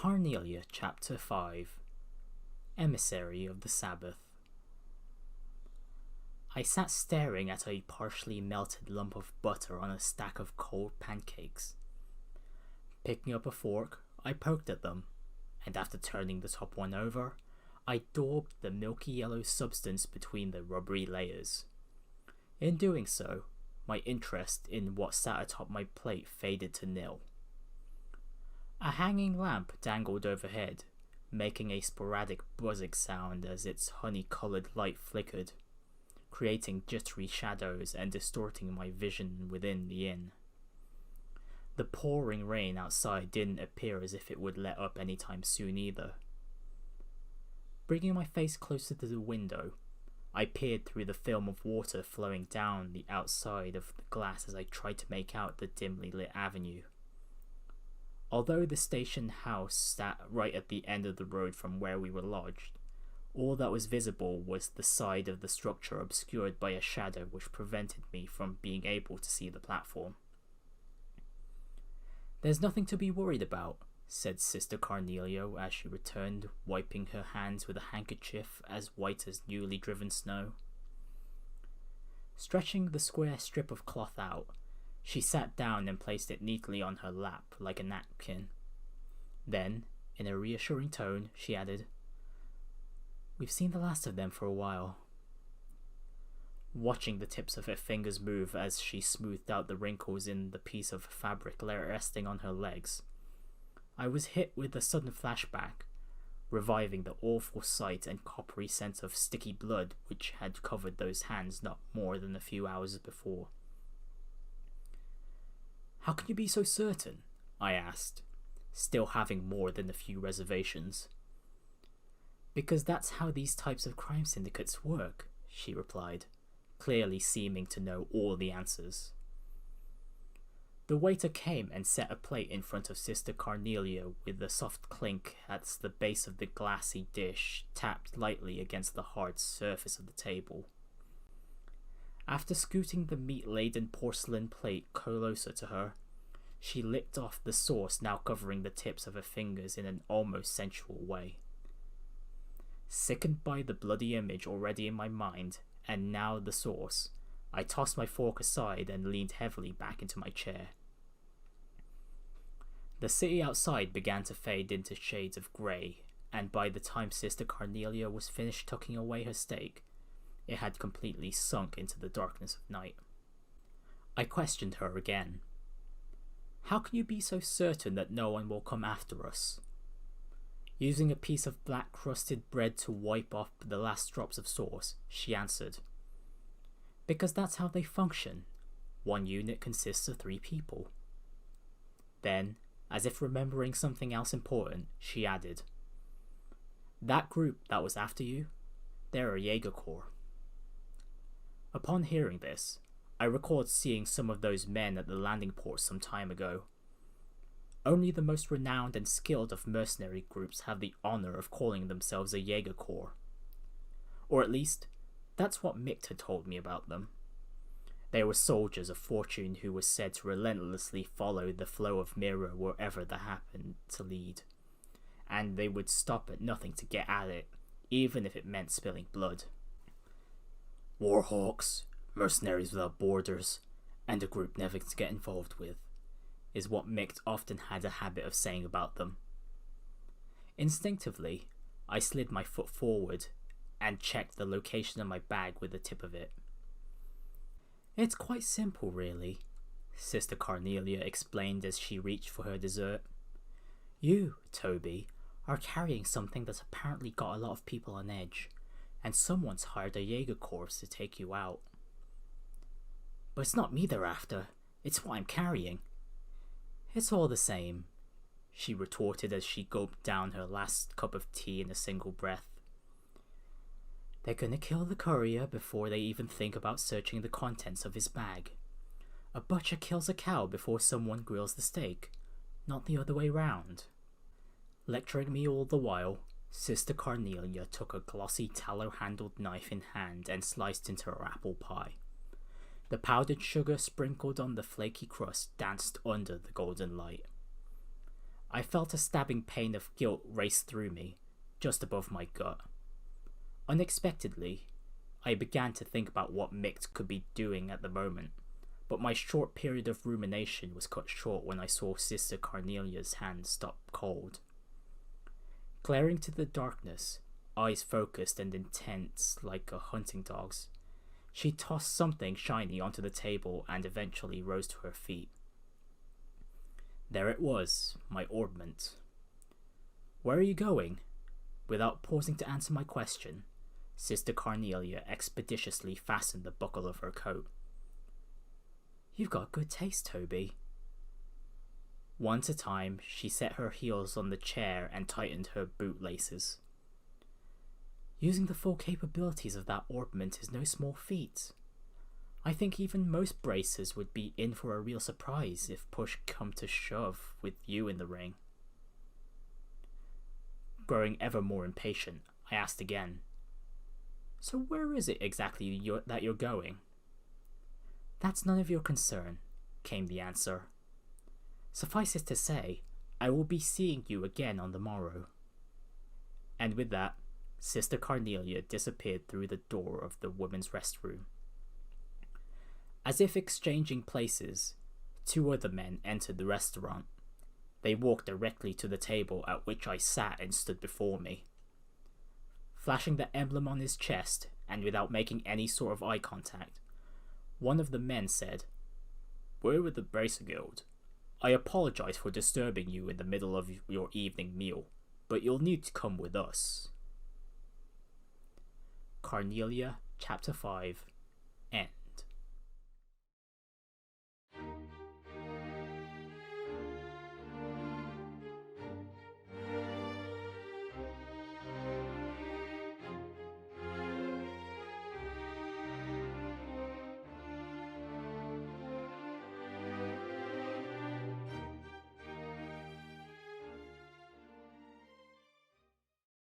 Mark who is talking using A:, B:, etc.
A: Carnelia, Chapter 5 Emissary of the Sabbath. I sat staring at a partially melted lump of butter on a stack of cold pancakes. Picking up a fork, I poked at them, and after turning the top one over, I daubed the milky yellow substance between the rubbery layers. In doing so, my interest in what sat atop my plate faded to nil. A hanging lamp dangled overhead, making a sporadic buzzing sound as its honey-coloured light flickered, creating jittery shadows and distorting my vision within the inn. The pouring rain outside didn't appear as if it would let up anytime soon either. Bringing my face closer to the window, I peered through the film of water flowing down the outside of the glass as I tried to make out the dimly lit avenue. Although the station house sat right at the end of the road from where we were lodged, all that was visible was the side of the structure obscured by a shadow which prevented me from being able to see the platform. "There's nothing to be worried about," said Sister Carnelia as she returned, wiping her hands with a handkerchief as white as newly driven snow. Stretching the square strip of cloth out, she sat down and placed it neatly on her lap like a napkin. Then, in a reassuring tone, she added, "We've seen the last of them for a while." Watching the tips of her fingers move as she smoothed out the wrinkles in the piece of fabric resting on her legs, I was hit with a sudden flashback, reviving the awful sight and coppery scent of sticky blood which had covered those hands not more than a few hours before. "How can you be so certain?" I asked, still having more than a few reservations. "Because that's how these types of crime syndicates work," she replied, clearly seeming to know all the answers. The waiter came and set a plate in front of Sister Carnelia with a soft clink as the base of the glassy dish tapped lightly against the hard surface of the table. After scooting the meat-laden porcelain plate closer to her, she licked off the sauce now covering the tips of her fingers in an almost sensual way. Sickened by the bloody image already in my mind, and now the sauce, I tossed my fork aside and leaned heavily back into my chair. The city outside began to fade into shades of grey, and by the time Sister Carnelia was finished tucking away her steak, it had completely sunk into the darkness of night. I questioned her again. "How can you be so certain that no one will come after us?" Using a piece of black crusted bread to wipe off the last drops of sauce, she answered, "Because that's how they function. One unit consists of 3 people. Then, as if remembering something else important, she added, "That group that was after you, they're a Jaeger Corps." Upon hearing this, I recalled seeing some of those men at the landing port some time ago. Only the most renowned and skilled of mercenary groups have the honor of calling themselves a Jaeger Corps. Or at least, that's what Mick had told me about them. They were soldiers of fortune who were said to relentlessly follow the flow of mirror wherever they happened to lead, and they would stop at nothing to get at it, even if it meant spilling blood. "Warhawks, mercenaries without borders, and a group never to get involved with," is what Mick often had a habit of saying about them. Instinctively, I slid my foot forward and checked the location of my bag with the tip of it. "It's quite simple, really," Sister Carnelia explained as she reached for her dessert. "You, Toby, are carrying something that's apparently got a lot of people on edge, and someone's hired a Jaeger Corps to take you out." "But it's not me they're after, it's what I'm carrying." "It's all the same," she retorted as she gulped down her last cup of tea in a single breath. "They're gonna kill the courier before they even think about searching the contents of his bag. A butcher kills a cow before someone grills the steak, not the other way round." Lecturing me all the while, Sister Carnelia took a glossy tallow-handled knife in hand and sliced into her apple pie. The powdered sugar sprinkled on the flaky crust danced under the golden light. I felt a stabbing pain of guilt race through me, just above my gut. Unexpectedly, I began to think about what Mick could be doing at the moment, but my short period of rumination was cut short when I saw Sister Carnelia's hand stop cold. Glaring to the darkness, eyes focused and intense like a hunting dog's, she tossed something shiny onto the table and eventually rose to her feet. There it was, my orbment. Where are you going? Without pausing to answer my question, Sister Carnelia expeditiously fastened the buckle of her coat. You've got good taste, Toby. One at a time, she set her heels on the chair and tightened her boot laces. Using the full capabilities of that orbment is no small feat. I think even most bracers would be in for a real surprise if push come to shove with you in the ring. Growing ever more impatient, I asked again, So where is it exactly that you're going? That's none of your concern, came the answer. Suffice it to say, I will be seeing you again on the morrow. And with that, Sister Carnelia disappeared through the door of the women's restroom. As if exchanging places, two other men entered the restaurant. They walked directly to the table at which I sat and stood before me. Flashing the emblem on his chest, and without making any sort of eye contact, one of the men said, We're with the Bracer Guild. I apologize for disturbing you in the middle of your evening meal, but you'll need to come with us. Carnelia, Chapter 5,